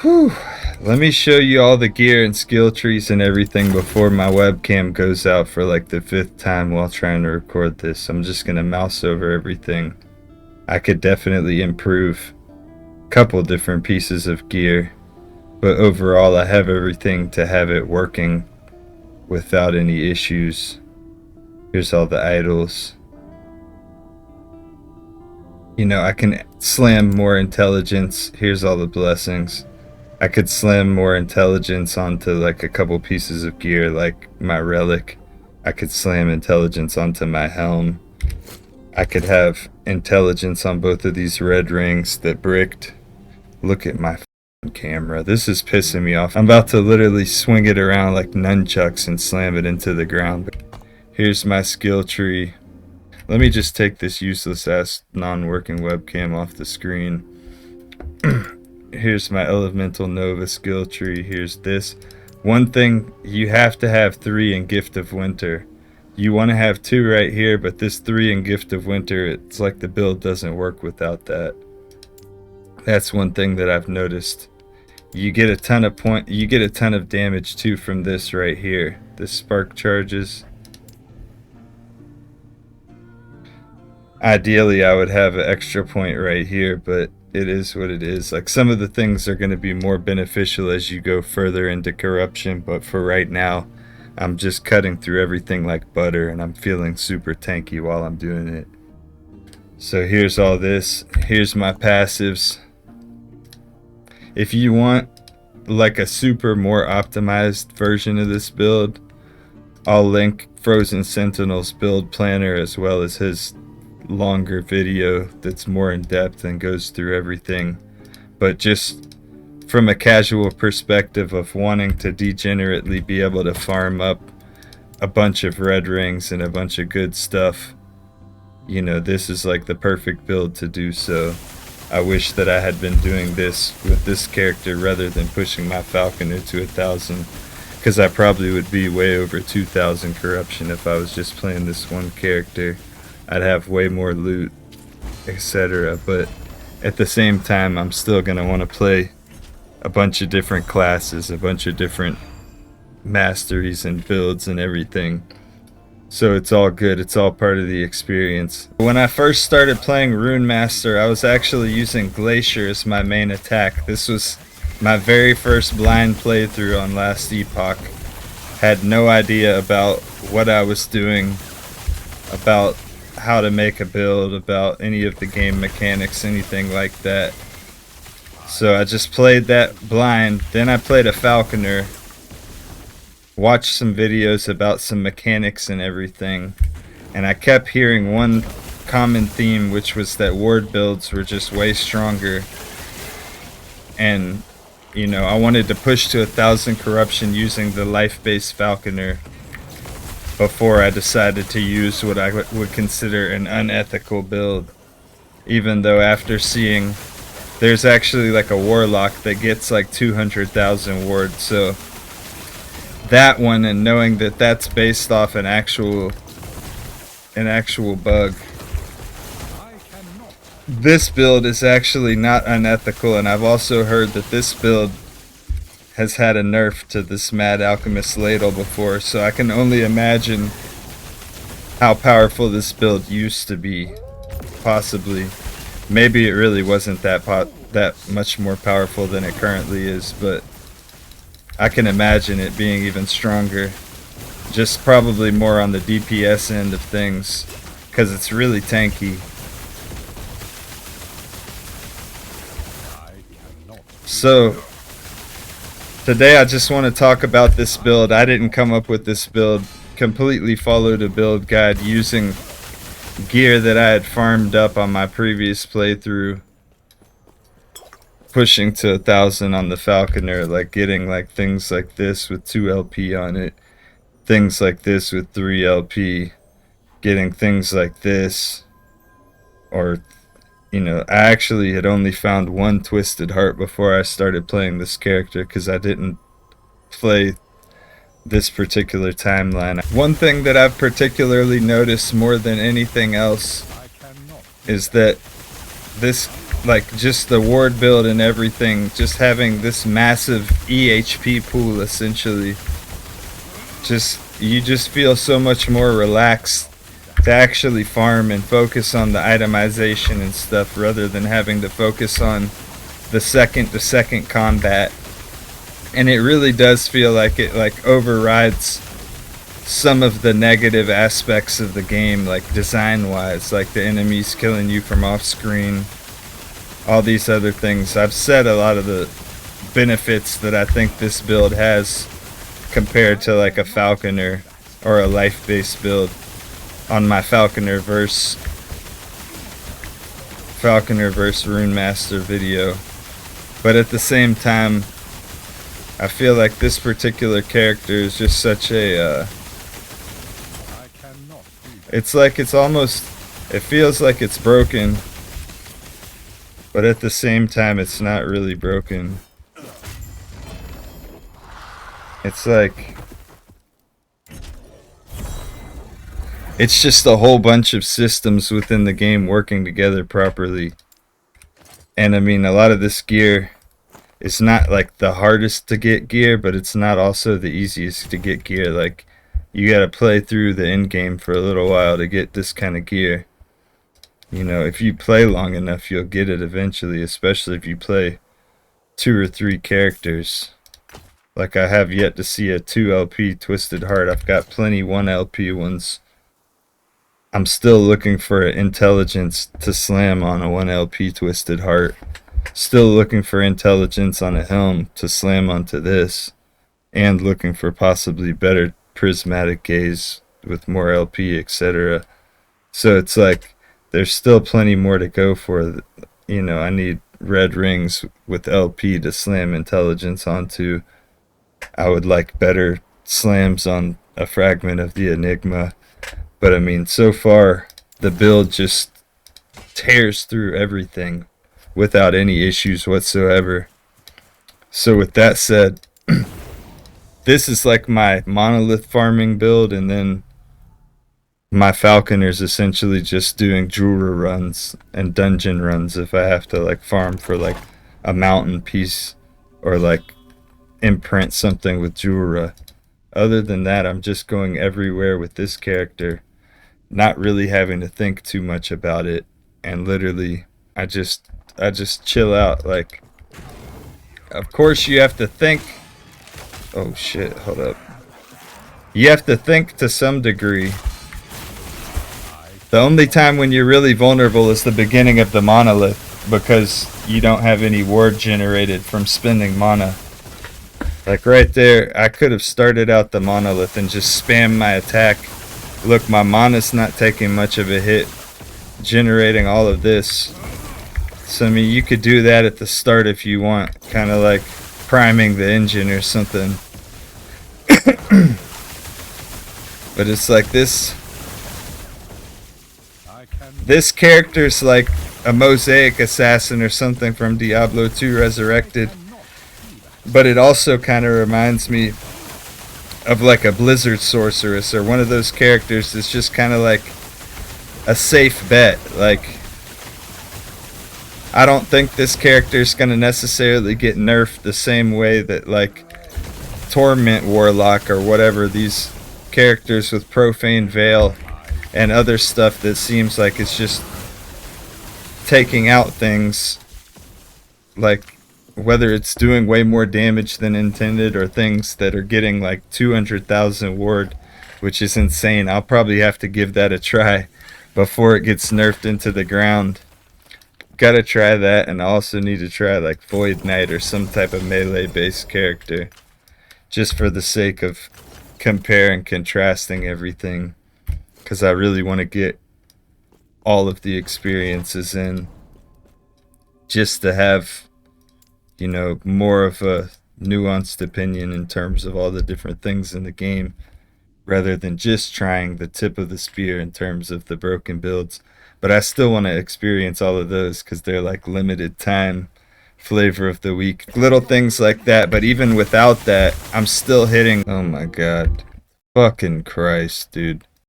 Whew. Let me show you all the gear and skill trees and everything before my webcam goes out for like the 5th time while trying to record this. I'm just gonna mouse over everything. I could definitely improve a couple different pieces of gear, but overall I have everything to have it working without any issues. Here's all the idols. You know, I can slam more intelligence. Here's all the blessings. I could slam more intelligence onto like a couple pieces of gear, like my relic. I could slam intelligence onto my helm. I could have intelligence on both of these red rings that bricked. Look at my camera. This is pissing me off. I'm about to literally swing it around like nunchucks and slam it into the ground. Here's my skill tree. Let me just take this useless ass non-working webcam off the screen. Here's my elemental nova skill tree. Here's this. One thing, you have to have 3 in Gift of Winter. You want to have 2 right here, but this 3 in Gift of Winter, it's like the build doesn't work without that. That's one thing that I've noticed. You get a ton of damage too from this right here. This spark charges. Ideally I would have an extra point right here, but it is what it is. Like, some of the things are going to be more beneficial as you go further into corruption, but for right now I'm just cutting through everything like butter, and I'm feeling super tanky while I'm doing it. So here's all this. Here's my passives. If you want like a super more optimized version of this build, I'll link Frozen Sentinel's build planner as well as his longer video that's more in depth and goes through everything. But just from a casual perspective of wanting to degenerately be able to farm up a bunch of red rings and a bunch of good stuff, you know, this is like the perfect build to do so. I wish that I had been doing this with this character rather than pushing my Falconer to 1,000, because I probably would be way over 2,000 corruption if I was just playing this one character. I'd have way more loot, etc. But at the same time, I'm still going to want to play a bunch of different classes, a bunch of different masteries and builds and everything. So it's all good, it's all part of the experience. When I first started playing Runemaster, I was actually using Glacier as my main attack. This was my very first blind playthrough on last Epoch. Had no idea about what I was doing, about how to make a build, about any of the game mechanics, anything like that. So I just played that blind. Then I played a Falconer, watched some videos about some mechanics and everything, and I kept hearing one common theme, which was that ward builds were just way stronger. And you know, I wanted to push to 1,000 corruption using the life-based Falconer before I decided to use what I would consider an unethical build. Even though after seeing, there's actually like a warlock that gets like 200,000 ward, so that one, and knowing that that's based off an actual bug, this build is actually not unethical. And I've also heard that this build has had a nerf to this Mad Alchemist Ladle before, so I can only imagine how powerful this build used to be. Possibly, maybe it really wasn't that much more powerful than it currently is, but I can imagine it being even stronger. Just probably more on the DPS end of things, because it's really tanky. So today I just want to talk about this build. I didn't come up with this build. Completely followed a build guide using gear that I had farmed up on my previous playthrough, pushing to 1,000 on the Falconer, like getting like things like this with 2 LP on it, things like this with 3 LP, getting things like this, or you know, I actually had only found 1 Twisted Heart before I started playing this character, because I didn't play this particular timeline. One thing that I've particularly noticed more than anything else is that this like just the ward build and everything, just having this massive EHP pool essentially, just you just feel so much more relaxed to actually farm and focus on the itemization and stuff rather than having to focus on the second to second combat. And it really does feel like it like overrides some of the negative aspects of the game, like design wise, like the enemies killing you from off screen, all these other things. I've said a lot of the benefits that I think this build has compared to like a Falconer or a life-based build on my Falconer verse Runemaster video. But at the same time, I feel like this particular character is just such a it's like it's almost, it feels like it's broken, but at the same time it's not really broken. It's like it's just a whole bunch of systems within the game working together properly. And I mean, a lot of this gear is not like the hardest to get gear, but it's not also the easiest to get gear. Like, you gotta play through the end game for a little while to get this kind of gear. You know, if you play long enough, you'll get it eventually, especially if you play 2 or 3 characters. Like, I have yet to see a 2 LP Twisted Heart. I've got plenty 1 LP ones. I'm still looking for intelligence to slam on a 1 LP Twisted Heart. Still looking for intelligence on a helm to slam onto this. And looking for possibly better prismatic gaze with more LP, etc. So it's like there's still plenty more to go for. You know, I need red rings with LP to slam intelligence onto. I would like better slams on a fragment of the Enigma. But I mean, so far the build just tears through everything without any issues whatsoever. So with that said, this is like my monolith farming build, and then my Falconer's essentially just doing Jura runs and dungeon runs if I have to like farm for like a mountain piece or like imprint something with Jura. Other than that, I'm just going everywhere with this character, not really having to think too much about it, and literally I just chill out. Like, of course you have to think. Oh shit, hold up. You have to think to some degree. The only time when you're really vulnerable is the beginning of the monolith, because you don't have any ward generated from spending mana. Like right there, I could have started out the monolith and just spammed my attack. Look, my mana's not taking much of a hit, generating all of this. So I mean, you could do that at the start if you want, kind of like priming the engine or something. But it's like this character's like a mosaic assassin or something from Diablo 2 Resurrected. But it also kind of reminds me of like a Blizzard sorceress, or one of those characters that's just kind of like a safe bet. Like, I don't think this character's gonna necessarily get nerfed the same way that like Torment Warlock or whatever, these characters with Profane Veil and other stuff that seems like it's just taking out things, like whether it's doing way more damage than intended or things that are getting like 200,000 ward, which is insane. I'll probably have to give that a try before it gets nerfed into the ground. Gotta try that, and I also need to try like Void Knight or some type of melee based character, just for the sake of comparing, contrasting everything, because I really want to get all of the experiences in, just to have, you know, more of a nuanced opinion in terms of all the different things in the game, rather than just trying the tip of the spear in terms of the broken builds. But I still want to experience all of those because they're like limited time flavor of the week, little things like that. But even without that, I'm still hitting. Oh my god, fucking Christ, dude.